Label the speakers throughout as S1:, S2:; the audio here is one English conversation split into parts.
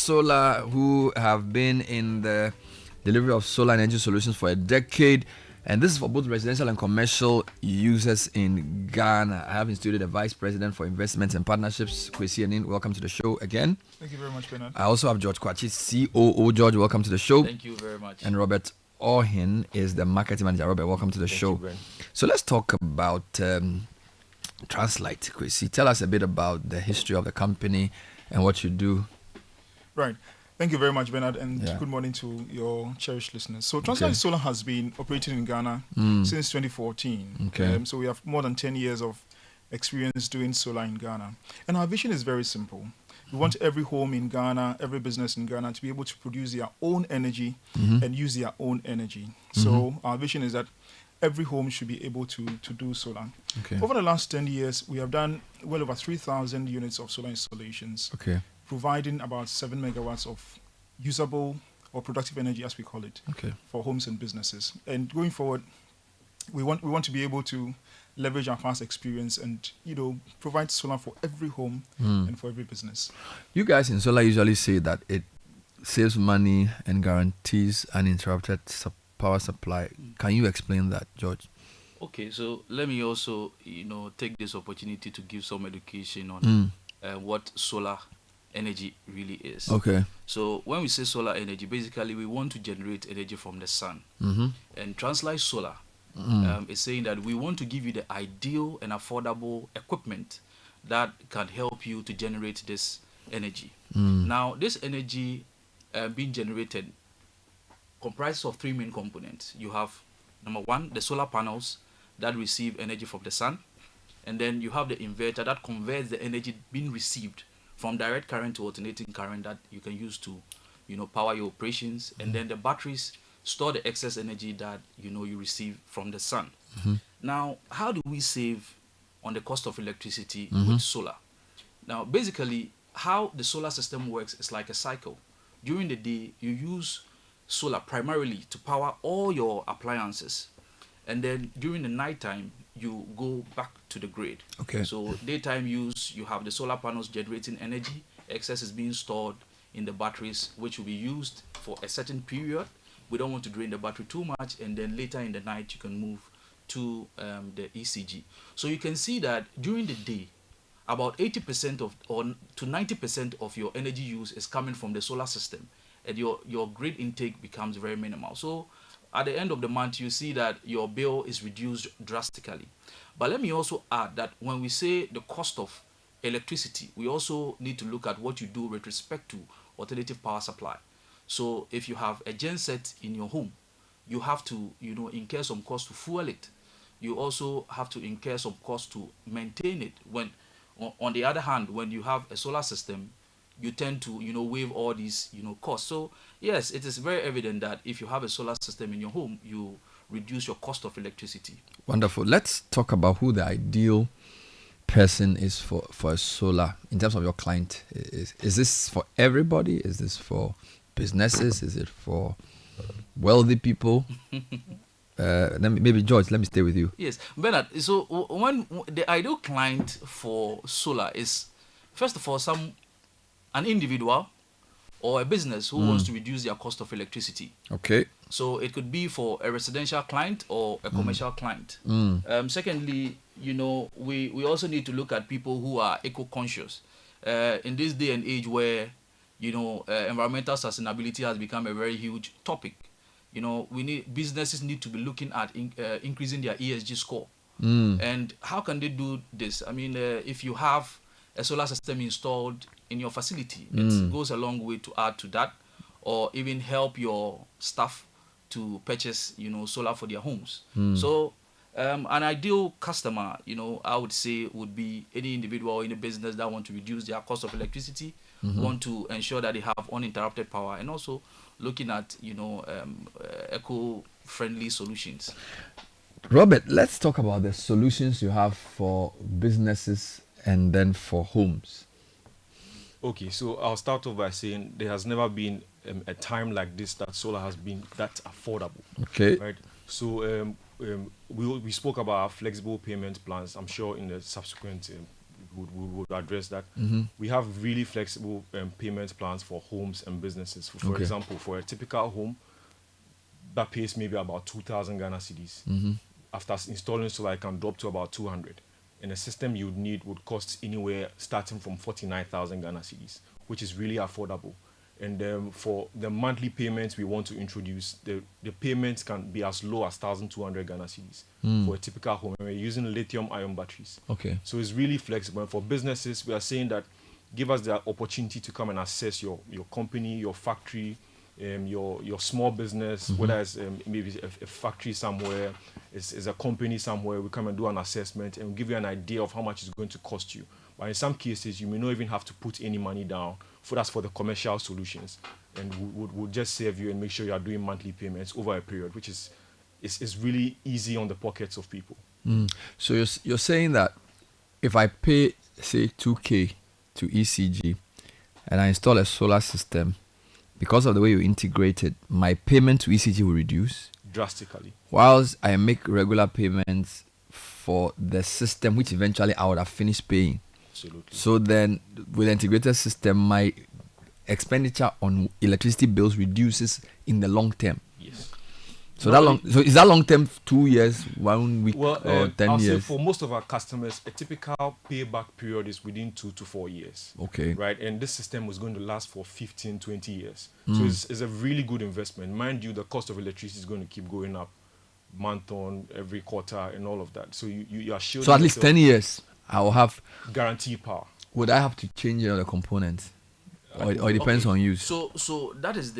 S1: Solar, who have been in the delivery of solar energy solutions for a decade. And this is for both residential and commercial users in Ghana. I have in studio the Vice President for Investments and Partnerships, Kwesi Anin. Welcome to the show again.
S2: Thank you very much, Bernard.
S1: I also have George Kwachi, COO. George, welcome to the show.
S3: Thank you very much.
S1: And Robert Ohin is the Marketing Manager. Robert, welcome to the show. So let's talk about Translight, Kwesi. Tell us a bit about the history of the company and what you do.
S2: Right. Thank you very much, Bernard, and good morning to your cherished listeners. So Translight Solar has been operating in Ghana since 2014.
S1: Okay.
S2: So we have more than 10 years of experience doing solar in Ghana. And our vision is very simple. We want every home in Ghana, every business in Ghana to be able to produce their own energy and use their own energy. So our vision is that every home should be able to do solar.
S1: Okay.
S2: Over the last 10 years, we have done well over 3,000 units of solar installations.
S1: Okay.
S2: Providing about 7 megawatts of usable or productive energy, as we call it, for homes and businesses. And going forward, we want to be able to leverage our past experience and provide solar for every home and for every business.
S1: You guys in solar usually say that it saves money and guarantees uninterrupted power supply. Can you explain that, George?
S3: Okay, so let me also take this opportunity to give some education on what solar energy really is.
S1: Okay.
S3: So when we say solar energy, basically we want to generate energy from the sun. And Translight Solar is saying that we want to give you the ideal and affordable equipment that can help you to generate this energy. Now, this energy being generated comprises of three main components. You have, number one, the solar panels that receive energy from the sun. And then you have the inverter that converts the energy being received from direct current to alternating current that you can use to, power your operations. And then the batteries store the excess energy that, you receive from the sun. Now, how do we save on the cost of electricity with solar? Now, basically, how the solar system works is like a cycle. During the day, you use solar primarily to power all your appliances. And then during the nighttime, you go back to the grid.
S1: Okay.
S3: So daytime use, you have the solar panels generating energy. Excess is being stored in the batteries, which will be used for a certain period. We don't want to drain the battery too much. And then later in the night, you can move to the ECG. So you can see that during the day, about 80% to 90% of your energy use is coming from the solar system. And your grid intake becomes very minimal. So at the end of the month, you see that your bill is reduced drastically. But let me also add that when we say the cost of electricity, we also need to look at what you do with respect to alternative power supply. So if you have a genset in your home, you have to incur some cost to fuel it. You also have to incur some cost to maintain it. When on the other hand, when you have a solar system, you tend to waive all these costs. So yes, it is very evident that if you have a solar system in your home, you reduce your cost of electricity.
S1: Wonderful. Let's talk about who the ideal person is for a solar in terms of your client. Is this for everybody? Is this for businesses? Is it for wealthy people? Maybe George, let me stay with you.
S3: Yes, Bernard. So when the ideal client for solar is, first of all, an individual or a business who wants to reduce their cost of electricity.
S1: Okay.
S3: So it could be for a residential client or a commercial client. Secondly, we also need to look at people who are eco-conscious. In this day and age where, environmental sustainability has become a very huge topic, businesses need to be looking at increasing their ESG score. And how can they do this? I mean, if you have a solar system installed in your facility, it goes a long way to add to that, or even help your staff to purchase, solar for their homes. So an ideal customer, I would say would be any individual in a business that want to reduce their cost of electricity, want to ensure that they have uninterrupted power, and also looking at, eco-friendly solutions.
S1: Robert, let's talk about the solutions you have for businesses and then for homes.
S4: Okay, so I'll start off by saying there has never been a time like this that solar has been that affordable.
S1: Okay.
S4: Right. So we spoke about our flexible payment plans. I'm sure in the subsequent would address that.
S1: Mm-hmm.
S4: We have really flexible payment plans for homes and businesses. For
S1: Okay.
S4: example, for a typical home, that pays maybe about 2,000 Ghana cedis.
S1: Mm-hmm.
S4: After installing solar, it can drop to about 200. And the system you would need would cost anywhere starting from 49,000 Ghana cedis, which is really affordable. And for the monthly payments we want to introduce, the payments can be as low as 1,200 Ghana cedis for a typical home. And we're using lithium-ion batteries.
S1: Okay.
S4: So it's really flexible. And for businesses, we are saying that give us the opportunity to come and assess your company, your factory, your small business, whether it's maybe a factory somewhere, it's a company somewhere. We come and do an assessment and give you an idea of how much it's going to cost you. But in some cases, you may not even have to put any money down. That's for the commercial solutions, and we'll just save you and make sure you are doing monthly payments over a period, which is really easy on the pockets of people.
S1: So you're saying that if I pay, say, 2K to ECG and I install a solar system, because of the way you integrate it, my payment to ECG will reduce
S4: Drastically.
S1: whilst I make regular payments for the system, which eventually I would have finished paying.
S4: Absolutely.
S1: So then, with the integrated system, my expenditure on electricity bills reduces in the long term.
S4: Yes.
S1: So So is that long term 2 years, 1 week,
S4: Well,
S1: or 10
S4: I'll say
S1: years?
S4: for most of our customers, a typical payback period is within 2 to 4 years.
S1: Okay.
S4: Right, and this system was going to last for 15, 20 years. So it's a really good investment. Mind you, the cost of electricity is going to keep going up month on, every quarter, and all of that. So you are shielding
S1: So at least
S4: yourself
S1: 10 years, I will have.
S4: guaranteed power.
S1: Would I have to change any of the components? Or it depends
S3: Okay.
S1: on use?
S3: So that is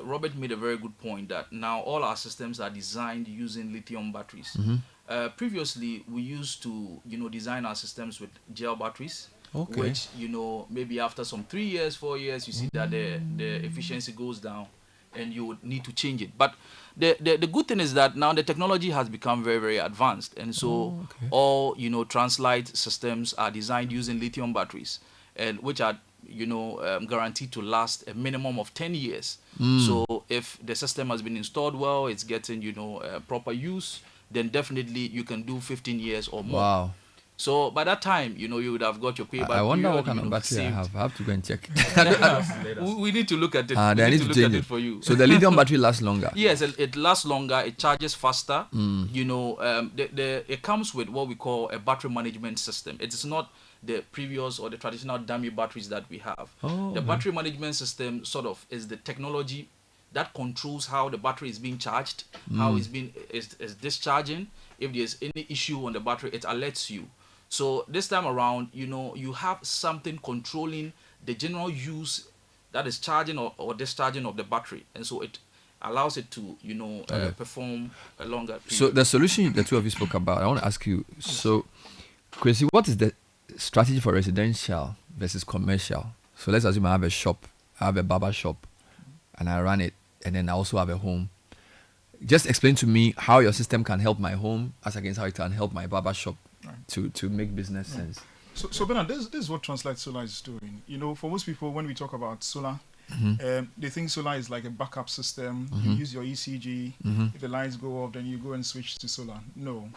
S3: Robert made a very good point that now all our systems are designed using lithium batteries. Previously, we used to design our systems with gel batteries,
S1: Okay.
S3: which maybe after some 3 years, 4 years, you see that the efficiency goes down, and you would need to change it. But the good thing is that now the technology has become very, very advanced, and so
S1: okay.
S3: all Translight systems are designed using lithium batteries, and which are guaranteed to last a minimum of 10 years. So if the system has been installed well, it's getting proper use, then definitely you can do 15 years or more.
S1: Wow.
S3: So by that time, you would have got your payback.
S1: I wonder
S3: period,
S1: what kind of battery I
S3: saved.
S1: have. I have to go and check.
S3: We need to look at it.
S1: Then
S3: We
S1: I need
S3: to
S1: to
S3: look
S1: change
S3: at
S1: it.
S3: for you.
S1: So the lithium battery lasts longer.
S3: Yes, it lasts longer. It charges faster. It comes with what we call a battery management system. It is not the previous or the traditional dummy batteries that we have. The battery management system sort of is the technology that controls how the battery is being charged, how it's being is discharging. If there's any issue on the battery, it alerts you. So this time around, you have something controlling the general use, that is charging or discharging of the battery, and so it allows it to perform a longer period.
S1: So the solution the two of you spoke about, I want to ask you. So, Chrissy, what is the strategy for residential versus commercial? So let's assume I have a shop, I have a barber shop, and I run it, and then I also have a home. Just explain to me how your system can help my home as against how it can help my barber shop to make business sense.
S2: So Bernard, this is what Translight Solar is doing. For most people, when we talk about solar, they think solar is like a backup system. You use your ECG. If the lights go off, then you go and switch to solar. No.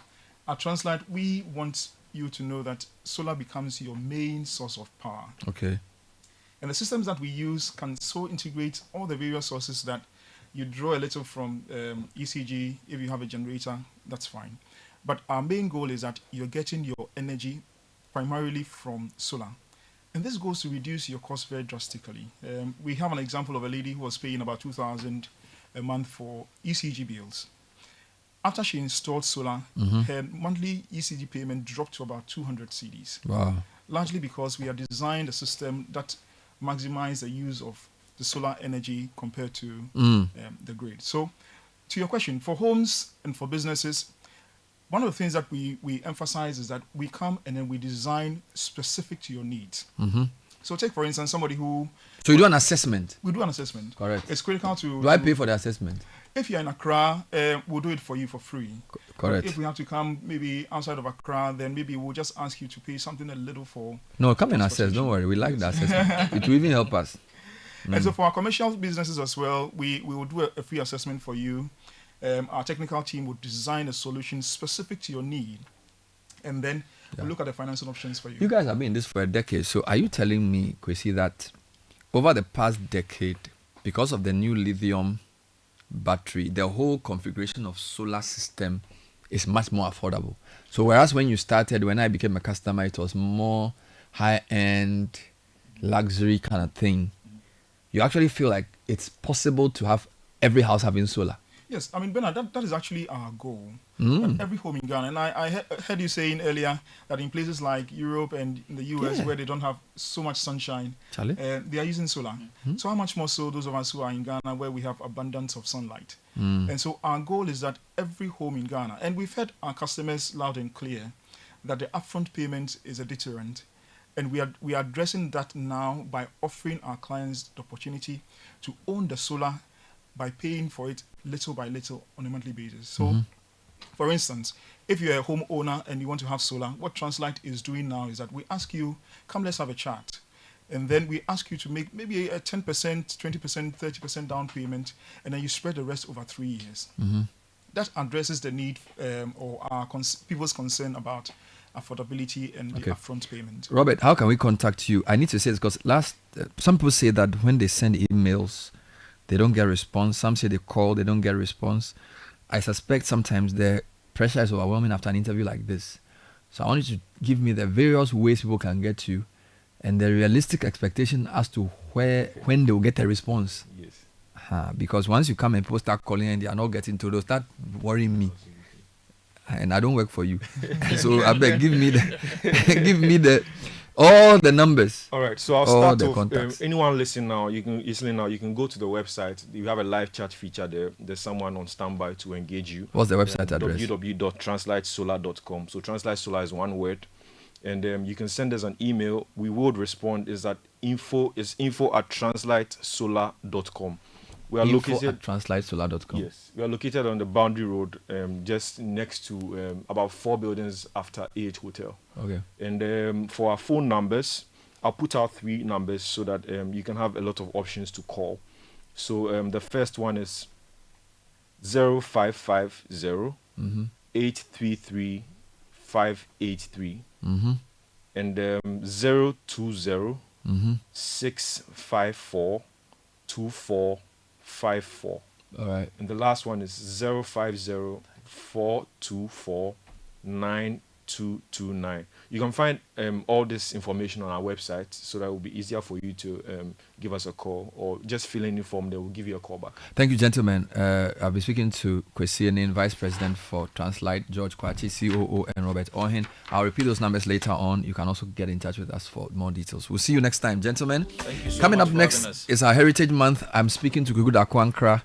S2: At Translight, we want you to know that solar becomes your main source of power.
S1: Okay.
S2: And the systems that we use can so integrate all the various sources that you draw a little from ECG. If you have a generator, that's fine. But our main goal is that you're getting your energy primarily from solar. And this goes to reduce your cost very drastically. We have an example of a lady who was paying about 2,000 a month for ECG bills. After she installed solar, her monthly ECG payment dropped to about 200 cedis.
S1: Wow.
S2: Largely because we have designed a system that maximizes the use of the solar energy compared to the grid. So, to your question, for homes and for businesses, one of the things that we emphasize is that we come and then we design specific to your needs. So take, for instance, somebody who...
S1: So you do an assessment?
S2: We do an assessment.
S1: Correct.
S2: It's critical to...
S1: Do I pay for the assessment?
S2: If you're in Accra, we'll do it for you for free.
S1: Correct.
S2: If we have to come maybe outside of Accra, then maybe we'll just ask you to pay something a little for...
S1: No, come and assess. Don't worry. We like the assessment. It will even help us.
S2: And so for our commercial businesses as well, we will do a free assessment for you. Our technical team would design a solution specific to your need. And then
S1: Yeah.
S2: We'll look at the financing options for you.
S1: You guys have been in this for a decade. So are you telling me, Kwesi, that over the past decade, because of the new lithium battery, the whole configuration of solar system is much more affordable? So whereas when you started, when I became a customer, it was more high-end, luxury kind of thing, you actually feel like it's possible to have every house having solar?
S2: Yes, I mean, Bernard, that is actually our goal. That every home in Ghana, and I heard you saying earlier that in places like Europe and in the US,
S1: Yeah.
S2: where they don't have so much sunshine,
S1: Charlie?
S2: they are using solar. So how much more so those of us who are in Ghana, where we have abundance of sunlight? And so our goal is that every home in Ghana, and we've heard our customers loud and clear, that the upfront payment is a deterrent. And we are addressing that now by offering our clients the opportunity to own the solar by paying for it little by little on a monthly basis. So, for instance, if you're a homeowner and you want to have solar, what Translight is doing now is that we ask you, come, let's have a chat. And then we ask you to make maybe a 10%, 20%, 30% down payment, and then you spread the rest over 3 years. That addresses the need or our people's concern about affordability and the upfront payment.
S1: Robert, how can we contact you? I need to say this because some people say that when they send emails, they don't get response. Some say they call, they don't get response. I suspect sometimes the pressure is overwhelming after an interview like this. So I want you to give me the various ways people can get you and the realistic expectation as to when they will get a response.
S4: Yes.
S1: Because once you come and people start calling and they are not getting to those, start worrying me. And I don't work for you. So I beg, give me the all the numbers.
S4: All right, so I'll
S1: all
S4: start
S1: the
S4: off.
S1: contacts.
S4: Anyone listening now, you can go to the website. You have a live chat feature there. There's someone on standby to engage you.
S1: What's the website address?
S4: www.translightsolar.com. So Translight Solar is one word, and you can send us an email. We would respond. Is that info@translightsolar.com. We are located
S1: at translightsolar.com.
S4: Yes, we are located on the Boundary Road, just next to about 4 buildings after AH Hotel.
S1: Okay.
S4: And for our phone numbers, I'll put out 3 numbers so that you can have a lot of options to call. So the first one is 0550 833 583 and 020 654 2454.
S1: All right.
S4: And the last one is 050 424 9229. You can find all this information on our website, so that it will be easier for you to give us a call or just fill in the form. They will give you a call back.
S1: Thank you, gentlemen. I'll be speaking to Kwesi Anin, Vice President for Translight, George Kwachi, COO, and Robert Ohen. I'll repeat those numbers later on. You can also get in touch with us for more details. We'll see you next time, gentlemen.
S3: Thank you so
S1: Coming
S3: much
S1: up
S3: for
S1: next
S3: having us.
S1: is our Heritage Month. I'm speaking to Gugu Dakwankra.